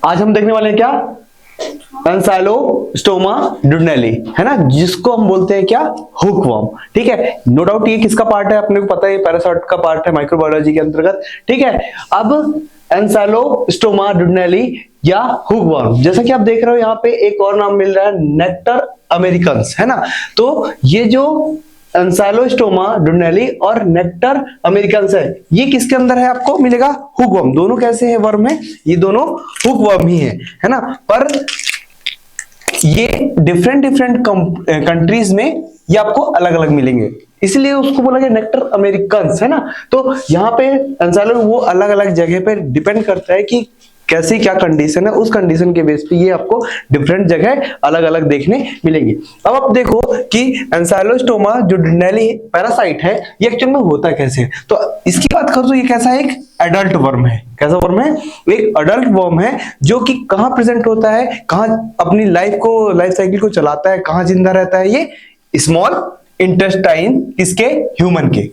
आज हम देखने वाले हैं क्या, एंसाइलोस्टोमा डुडनेली, है ना, जिसको हम बोलते हैं क्या, हुकवर्म। ठीक है, नो डाउट ये किसका पार्ट है, अपने को पता है, पैरासाइट का पार्ट है माइक्रोबायोलॉजी के अंतर्गत। ठीक है, अब एंसाइलोस्टोमा डुडनेली या हुकवर्म, जैसा कि आप देख रहे हो यहाँ पे एक और नाम मिल रहा है, नेक्टर अमेरिकन्स, है ना। तो ये जो एंसाइलोस्टोमा डुडनेली और नेक्टर अमेरिकन्स है, ये किसके अंदर है, आपको मिलेगा हुकवर्म। दोनों कैसे है, वर्म है, ये दोनों हुकवर्म ही है ना। पर ये डिफरेंट कंट्रीज में ये आपको अलग अलग मिलेंगे, इसलिए उसको बोला गया नेक्टर अमेरिकन्स, है ना। तो यहाँ पे एंसाइलो वो अलग अलग जगह पे डिपेंड करता है कि कैसी क्या कंडीशन है, उस कंडीशन के बेस पे ये आपको डिफरेंट जगह अलग अलग देखने मिलेंगे। अब आप देखो कि एंसाइलोस्टोमा जो डुडनेली पैरासाइट है, ये एक्चुअल में होता कैसे, तो इसकी बात करो तो ये कैसा एक एडल्ट वर्म है। कैसा वर्म है, एक एडल्ट वर्म है जो कि कहाँ प्रेजेंट होता है, कहाँ अपनी लाइफ साइकिल को चलाता है, कहाँ जिंदा रहता है, ये स्मॉल इंटेस्टाइन किसके, ह्यूमन के,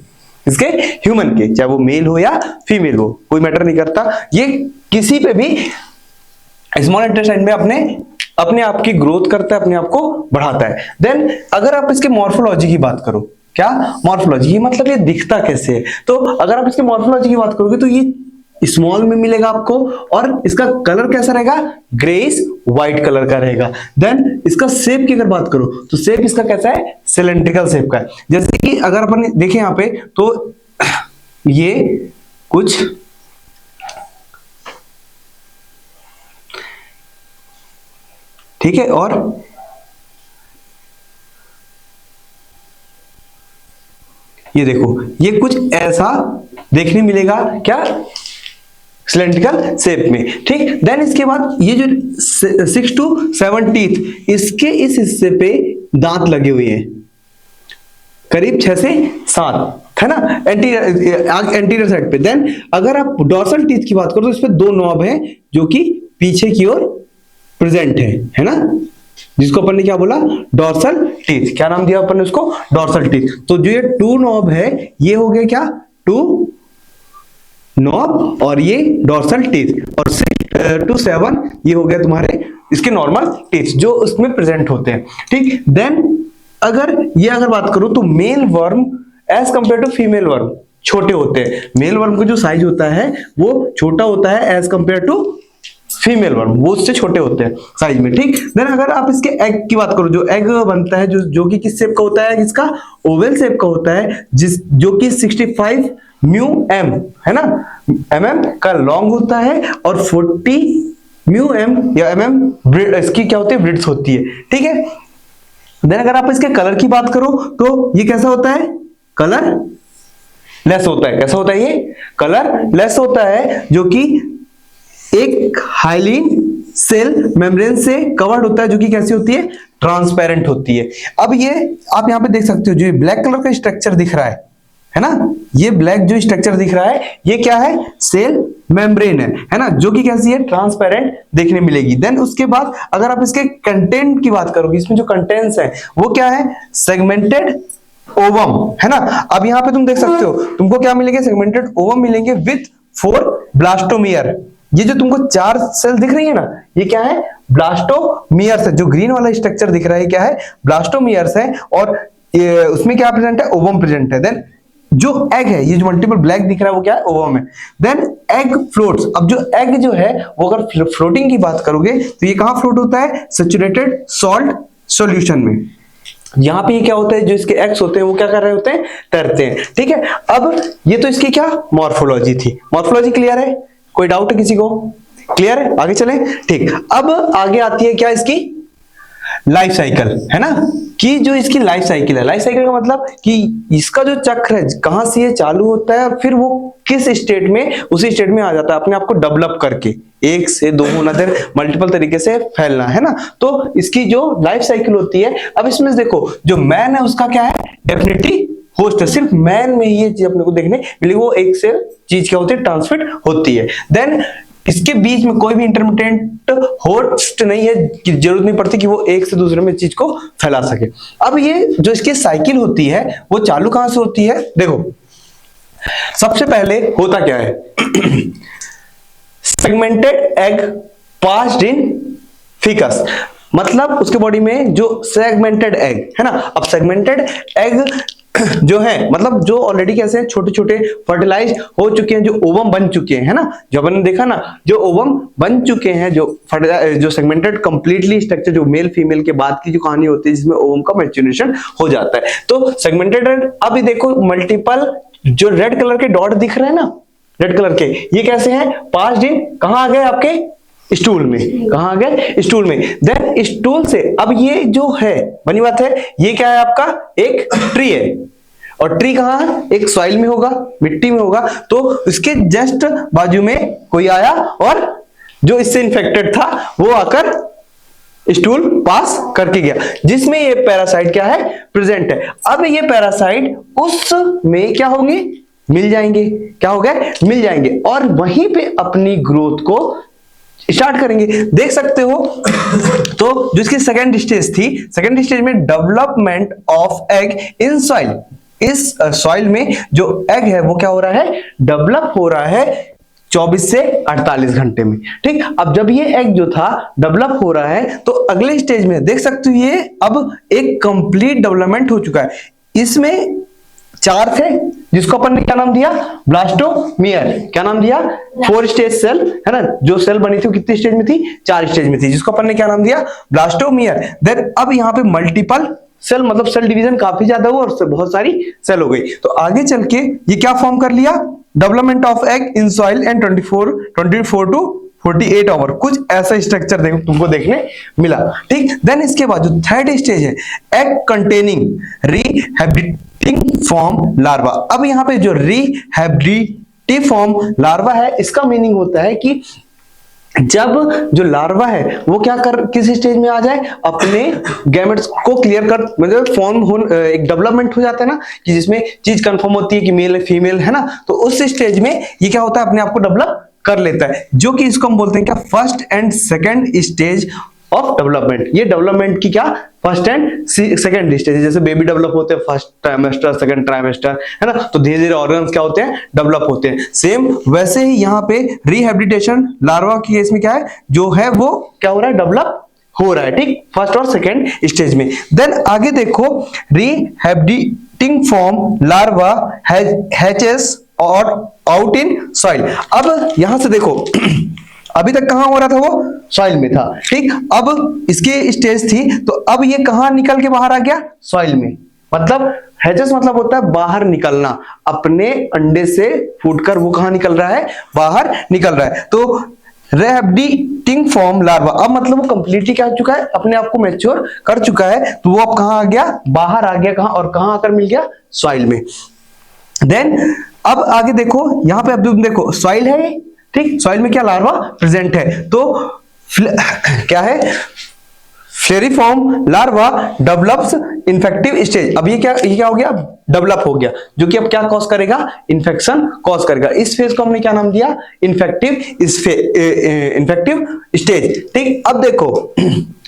इसके ह्यूमन के, चाहे वो मेल हो या फीमेल हो, कोई मैटर नहीं करता, ये किसी पे भी स्मॉल इंटेस्टाइन में अपने आप की ग्रोथ करता है, अपने आप को बढ़ाता है। देन अगर आप इसके मॉर्फोलॉजी की बात करो, क्या मॉर्फोलॉजी, मतलब ये दिखता कैसे है, तो अगर आप इसके मॉर्फोलॉजी की बात करोगे तो ये स्मॉल में मिलेगा आपको, और इसका कलर कैसा रहेगा, ग्रेइश व्हाइट कलर का रहेगा। देन इसका शेप की अगर बात करो तो शेप इसका कैसा है, सिलेंड्रिकल शेप का है। जैसे कि अगर अपन देखें यहाँ पे तो ये कुछ ठीक है, और ये देखो ये कुछ ऐसा देखने मिलेगा, क्या, सिलेंड्रिकल शेप में। ठीक, देन इसके बाद ये जो 6 to 7 टीथ, इसके इस हिस्से पे दांत लगे हुए हैं, करीब 6 से 7, है ना, एंटीरियर साइड पे। देन अगर आप डॉर्सल टीथ की बात करो तो इस पे 2 नॉब है जो कि पीछे की ओर प्रेजेंट है ना, जिसको अपन ने क्या बोला, डॉर्सल टीथ। क्या नाम दिया अपन ने उसको, डॉर्सल टीथ। तो जो ये 2 नॉब है, ये हो गया क्या, 2 नॉब, और ये डॉर्सल टीथ, और 6 to 7 ये हो गया तुम्हारे इसके नॉर्मल टीथ जो उसमें प्रेजेंट होते हैं। ठीक, देन अगर बात करूं तो male worm as compare to female worm छोटे होते हैं। मेल वर्म का जो साइज होता है वो छोटा होता है as compare to female worm, वो उससे छोटे होते हैं साइज में। ठीक, देन अगर आप इसके एग की बात करो, जो एग बनता है जो कि किस शेप का होता है, इसका ओवल शेप का होता है, जो कि 65 म्यू एम, है ना, mm का लॉन्ग होता है, और 40 म्यू एम या mm इसकी क्या होती है, ब्रिड्थ होती है। ठीक है, देन अगर आप इसके कलर की बात करो तो ये कैसा होता है, कलर लेस होता है। कैसा होता है, ये कलर लेस होता है, जो कि एक हाइलिन सेल मेम्ब्रेन से कवर्ड होता है, जो कि कैसी होती है, ट्रांसपेरेंट होती है। अब ये आप यहां पे देख सकते हो, जो ब्लैक कलर का स्ट्रक्चर दिख रहा है ना, ये ब्लैक जो स्ट्रक्चर दिख रहा है, ये क्या है, सेल मेम्ब्रेन है ना, जो कि कैसी है, ट्रांसपेरेंट देखने मिलेगी। देन उसके बाद अगर आप इसके कंटेंट की बात करोगे, इसमें जो कंटेंट्स है वो क्या है, सेगमेंटेड ओवम, है ना। अब यहाँ पे तुम देख सकते हो, तुमको क्या मिलेंगे, सेगमेंटेड ओवम मिलेंगे विथ 4 ब्लास्टोमियर। ये जो तुमको 4 सेल दिख रही है ना, ये क्या है, ब्लास्टोमियर्स है। जो ग्रीन वाला स्ट्रक्चर दिख रहा है क्या है, ब्लास्टोमियर्स है, और उसमें क्या प्रेजेंट है, ओवम प्रेजेंट है। देन जो एग है, ये जो मल्टीपल ब्लैक दिख रहा है वो क्या है, ओवम है। Then egg floats. अब जो एग जो है वो अगर फ्लोटिंग की बात करोगे तो ये कहां फ्लोट होता है, सैचुरेटेड सॉल्ट सॉल्यूशन में। यहां पे ये क्या होता है, जो इसके एग्स होते हैं वो क्या कर रहे होते हैं, तैरते हैं। ठीक है, अब ये तो इसकी क्या मॉर्फोलॉजी थी। मॉर्फोलॉजी क्लियर है, कोई डाउट है किसी को, क्लियर है, आगे चले। ठीक, अब आगे आती है क्या, इसकी लाइफ साइकिल, है ना, कि जो इसकी लाइफ साइकिल है। लाइफ साइकिल का मतलब कि इसका जो चक्र है, कहां से ये चालू होता है और फिर वो किस स्टेट में, उसी स्टेट में आ जाता है, अपने आप को डेवलप करके, 1 से 2 होना, देन मल्टीपल तरीके से फैलना, है ना। तो इसकी जो लाइफ साइकिल होती है, अब इसमें देखो जो मैन है उसका क्या है, डेफिनेटली होस्ट है। सिर्फ मैन में ये चीज अपने को देखने मिली, वो एक से चीज क्या होती है, ट्रांसमिट होती है। देन इसके बीच में कोई भी इंटरमीडिएट होस्ट नहीं है, कि जरूरत नहीं पड़ती कि वो एक से दूसरे में चीज को फैला सके। अब ये जो इसकी साइकिल होती है वो चालू कहां से होती है, देखो सबसे पहले होता क्या है, segmented egg passed in faeces, मतलब उसके बॉडी में जो सेगमेंटेड एग है ना। अब सेगमेंटेड एग जो है मतलब जो ऑलरेडी कैसे हैं, छोटे छोटे फर्टिलाइज हो चुके हैं, जो ओवम बन चुके हैं, है ना। जो अपन ने देखा ना, जो ओवम बन चुके हैं, जो सेगमेंटेड कंप्लीटली स्ट्रक्चर, जो मेल फीमेल के बाद की जो कहानी होती है जिसमें ओवम का मैच्योरेशन हो जाता है, तो सेगमेंटेड। अभी देखो मल्टीपल जो रेड कलर के डॉट दिख रहे हैं ना, रेड कलर के, ये कैसे हैं, पास्ड इन कहां आ गए आपके स्टूल में, कहां आ गए स्टूल में। देन स्टूल से अब ये जो है बनी बात है, ये क्या है आपका, एक ट्री है, और ट्री कहां है, एक सॉइल में होगा, मिट्टी में होगा। तो इसके जस्ट बाजू में कोई आया और जो इससे इन्फेक्टेड था वो आकर स्टूल पास करके गया, जिसमें ये पैरासाइट क्या है, प्रेजेंट है। अब ये पैरासाइट उसमें क्या होंगे, मिल जाएंगे, क्या हो गए, मिल जाएंगे, और वहीं पे अपनी ग्रोथ को स्टार्ट करेंगे। देख सकते हो तो जिसकी सेकंड स्टेज थी, सेकंड स्टेज में development of egg in soil, इस सॉइल में जो एग है वो क्या हो रहा है, डेवलप हो रहा है 24 से 48 घंटे में। ठीक, अब जब ये एग जो था डेवलप हो रहा है तो अगले स्टेज में देख सकते हो ये अब एक कंप्लीट डेवलपमेंट हो चुका है। इसमें 4 थे जिसको अपन ने क्या नाम दिया, ब्लास्टोमियर, क्या नाम दिया, 4 स्टेज सेल है ना। जो सेल बनी थी वो कितनी स्टेज में थी, 4 स्टेज में थी, जिसको अपन ने क्या नाम दिया, ब्लास्टोमियर। देन अब यहाँ पे मल्टीपल सेल, मतलब सेल डिवीजन काफी ज्यादा हुआ और बहुत सारी सेल हो गई। तो आगे चल के ये क्या फॉर्म कर लिया, development of egg in soil and 24 to 48 hour, कुछ ऐसा स्ट्रक्चर तुमको देखने मिला। ठीक, देन इसके बाद जो थर्ड स्टेज है, एग कंटेनिंग रिहैबिलिटिंग फॉर्म लार्वा। अब यहाँ पे जो रिहैबिलिटिव फॉर्म लार्वा है, इसका मीनिंग होता है कि जब जो लार्वा है वो क्या कर, किस स्टेज में आ जाए, अपने गैमेट्स को क्लियर कर, मतलब फॉर्म हो, एक डेवलपमेंट हो जाता है ना, कि जिसमें चीज कंफर्म होती है कि मेल है फीमेल है ना। तो उस स्टेज में ये क्या होता है, अपने आप को डेवलप कर लेता है, जो कि इसको हम बोलते हैं क्या, first and second stage of development. ये डेवलपमेंट की क्या, फर्स्ट एंड सेकंड स्टेज, जैसे बेबी डेवलप होते हैं फर्स्ट ट्राइमेस्टर, सेकंड ट्राइमेस्टर, है ना। तो धीरे धीरे ऑर्गन्स क्या होते हैं, डेवलप होते हैं। सेम वैसे ही यहाँ पे रिहैबिलिटेशन लार्वा की केस में क्या है, जो है वो क्या हो रहा है, डेवलप हो रहा है। ठीक, फर्स्ट और सेकंड स्टेज में। देन आगे देखो, रिहैबिलिटिंग फॉर्म लार्वा हैचेस और आउट इन सॉइल। अब यहां से देखो अभी तक कहां हो रहा था, वो सॉइल में था। ठीक, अब इसकी स्टेज थी, तो अब ये कहां निकल के बाहर आ गया, सॉइल में। मतलब हैचेस मतलब होता है बाहर निकलना, अपने अंडे से फूटकर वो कहां निकल रहा है, बाहर निकल रहा है। तो रिहैबिलिटिंग फॉर्म लार्वा, अब मतलब वो कंप्लीटली क्या हो चुका है, अपने आप को मैच्योर कर चुका है। तो वो अब कहां आ गया, बाहर आ गया, कहां, और कहां आकर मिल गया, सॉइल में। देन अब आगे देखो, यहां पे अब तुम देखो सॉइल है, ठीक, सॉइल में क्या, लार्वा प्रेजेंट है। तो क्या है, फ्लेरिफॉर्म लार्वा डेवलप्स इन्फेक्टिव स्टेज। अब ये क्या हो गया, डेवलप हो गया, जो कि अब क्या कॉज करेगा, इन्फेक्शन कॉज करेगा। इस फेज को हमने क्या नाम दिया, इन्फेक्टिव स्टेज। ठीक, अब देखो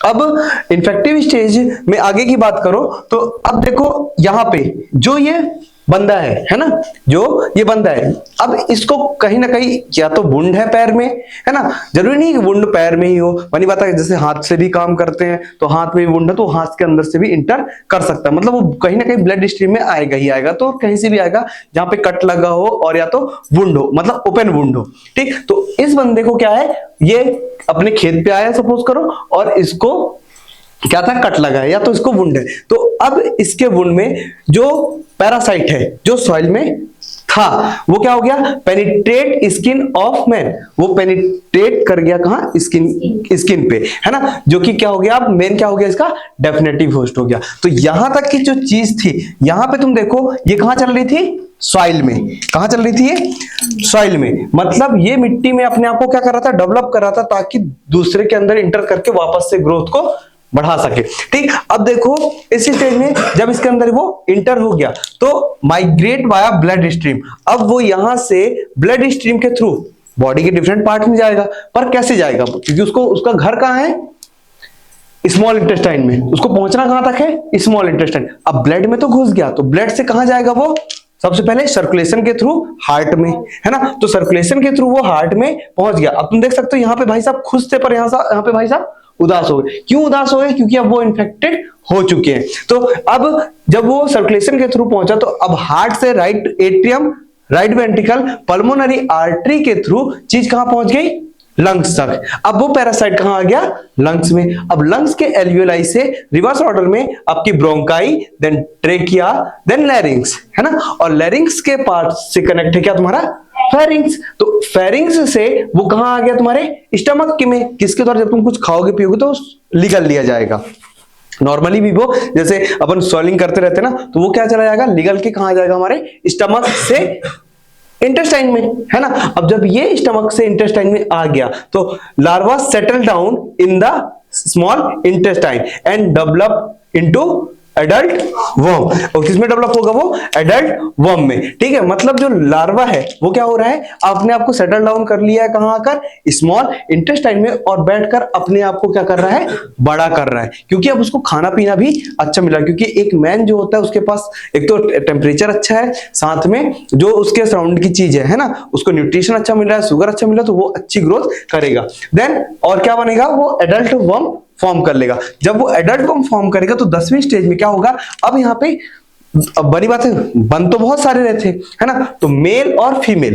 अब इन्फेक्टिव स्टेज में आगे की बात करो तो अब देखो यहाँ पे जो ये बंदा है ना, जो ये बंदा है, अब इसको कहीं ना कहीं या तो वुंड है पैर में, है ना, जरूरी नहीं कि वुंड पैर में ही हो, बनी बात है। जैसे हाथ से भी काम करते हैं तो हाथ में भी वुंड है तो हाथ के अंदर से भी इंटर कर सकता है, मतलब वो कहीं ना कहीं ब्लड स्ट्रीम में आएगा ही आएगा। तो कहीं से भी आएगा जहां पे कट लगा हो और या तो वुंड हो, मतलब ओपन वुंड हो। ठीक, तो इस बंदे को क्या है, ये अपने खेत पे आया सपोज करो, और इसको क्या था, कट लगा है या तो इसको वुंड है। तो अब इसके वुंड में जो पैरासाइट है जो सॉइल में था वो क्या हो गया, पेनिट्रेट स्किन ऑफ मैन, वो पेनिट्रेट कर गया कहां, स्किन पे, है ना, जो कि क्या हो गया, अब मेन क्या हो गया, इसका डेफिनेटिव होस्ट हो गया। तो यहां तक की जो चीज थी, यहां पे तुम देखो ये कहां चल रही थी, सॉइल में। कहां चल रही थी ये, सॉइल में, मतलब ये मिट्टी में अपने आप को क्या कर रहा था, डेवलप कर रहा था, ताकि दूसरे के अंदर इंटर करके वापस से ग्रोथ को बढ़ा सके। ठीक, अब देखो इस स्टेज में जब इसके अंदर वो इंटर हो गया तो माइग्रेट वाया ब्लड स्ट्रीम, अब वो यहां से ब्लड स्ट्रीम के थ्रू बॉडी के डिफरेंट पार्ट में जाएगा। पर कैसे जाएगा, क्योंकि उसका घर कहां है, स्मॉल इंटेस्टाइन में, उसको पहुंचना कहां तक है, स्मॉल इंटेस्टाइन। अब ब्लड में तो घुस गया, तो ब्लड से कहां जाएगा वो, सबसे पहले सर्कुलेशन के थ्रू हार्ट में, है ना, तो सर्कुलेशन के थ्रू वो हार्ट में पहुंच गया। अब तुम देख सकते हो यहाँ पे भाई साहब खुश थे, पर यहाँ पे भाई साहब उदास हो गए। क्यों उदास हो गए? क्योंकि अब वो इन्फेक्टेड हो चुके हैं। तो अब जब वो सर्कुलेशन के थ्रू पहुंचा तो अब हार्ट से right atrium, right ventricle, pulmonary artery के थ्रू चीज कहां पहुंच गई? लंग्स तक। अब वो पैरासाइट कहां आ गया? लंग्स में। अब लंग्स के एल्वियोलाई से रिवर्स ऑर्डर में आपकी ब्रोंकाई, देन ट्रेकिया, देन लैरिंग्स, है ना, और लैरिंग्स के पार्ट से कनेक्ट है क्या तुम्हारा? फेरिंग्स। तो फेरिंग्स से वो कहां आ गया? तुम्हारे स्टमक में। किसके द्वारा? जब तुम कुछ खाओगे पियोगे तो निगल लिया जाएगा। नॉर्मली भी वो जैसे अपन स्वेलिंग करते रहते हैं ना, तो वो क्या चला जाएगा? निगल के कहां जाएगा? हमारे स्टमक से इंटेस्टाइन में, है ना। अब जब ये स्टमक से इंटेस्टाइन में आ गया तो larva settle down in the small intestine and develop into adult worm. और किसमें डेवलप होगा? वो एडल्ट वर्म में। ठीक है, मतलब जो लार्वा है वो क्या हो रहा है? अपने आप को सेटल डाउन कर लिया है कहां आकर? स्मॉल इंटेस्टाइन में, और बैठकर अपने आप को क्या कर रहा है? बड़ा कर रहा है, क्योंकि अब उसको खाना पीना भी अच्छा मिला। क्योंकि एक मैन जो होता है उसके पास एक तो टेम्परेचर अच्छा है, साथ में जो उसके सराउंड की चीज है ना, उसको न्यूट्रिशन अच्छा मिल रहा है, शुगर अच्छा मिल रहा है, तो वो अच्छी ग्रोथ करेगा। देन और क्या बनेगा? वो एडल्ट वर्म फॉर्म कर लेगा। जब वो एडल्ट वर्म फॉर्म करेगा तो 10वीं स्टेज में क्या होगा? अब यहाँ पे अब बड़ी बात है, बन तो बहुत सारे रहते हैं, है ना, तो मेल और फीमेल,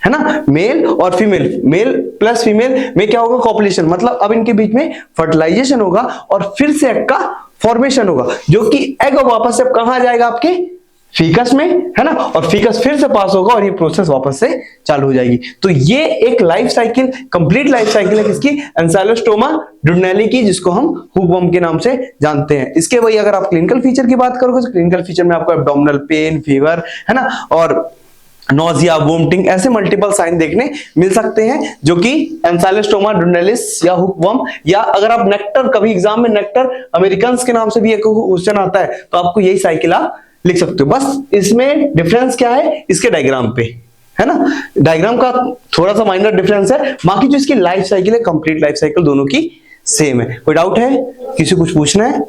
है ना, मेल और फीमेल, मेल प्लस फीमेल में क्या होगा? कॉपुलेशन। मतलब अब इनके बीच में फर्टिलाइजेशन होगा और फिर से एग का फॉर्मेशन होगा, जो कि एग वापस से कहां जाएगा? आपके फीकस में, है ना, और फीकस फिर से पास होगा और ये प्रोसेस वापस से चालू हो जाएगी। तो ये एक life cycle, complete life cycle है किसकी? एंसाइलोस्टोमा डुडनेली की, जिसको हम हुकवर्म के नाम से जानते हैं। इसके वही अगर आप क्लिनिकल फीचर की बात करोगे तो क्लिनिकल फीचर में आपको एब्डोमिनल पेन, फीवर, है ना, और नोजिया, वोमिटिंग, ऐसे मल्टीपल साइन देखने मिल सकते हैं, जो कि एंसाइलोस्टोमा डुडनेलिस या हुकवर्म, या अगर आप नेक्टर, कभी एग्जाम में नेक्टर अमेरिकन्स के नाम से भी एक क्वेश्चन आता है, तो आपको यही साइकिल आप लिख सकते हो। बस इसमें डिफरेंस क्या है? इसके डायग्राम पे, है ना, डायग्राम का थोड़ा सा माइनर डिफरेंस है, बाकी जो इसकी लाइफ साइकिल है, कंप्लीट लाइफ साइकिल दोनों की सेम है। कोई डाउट है? किसी कुछ पूछना है?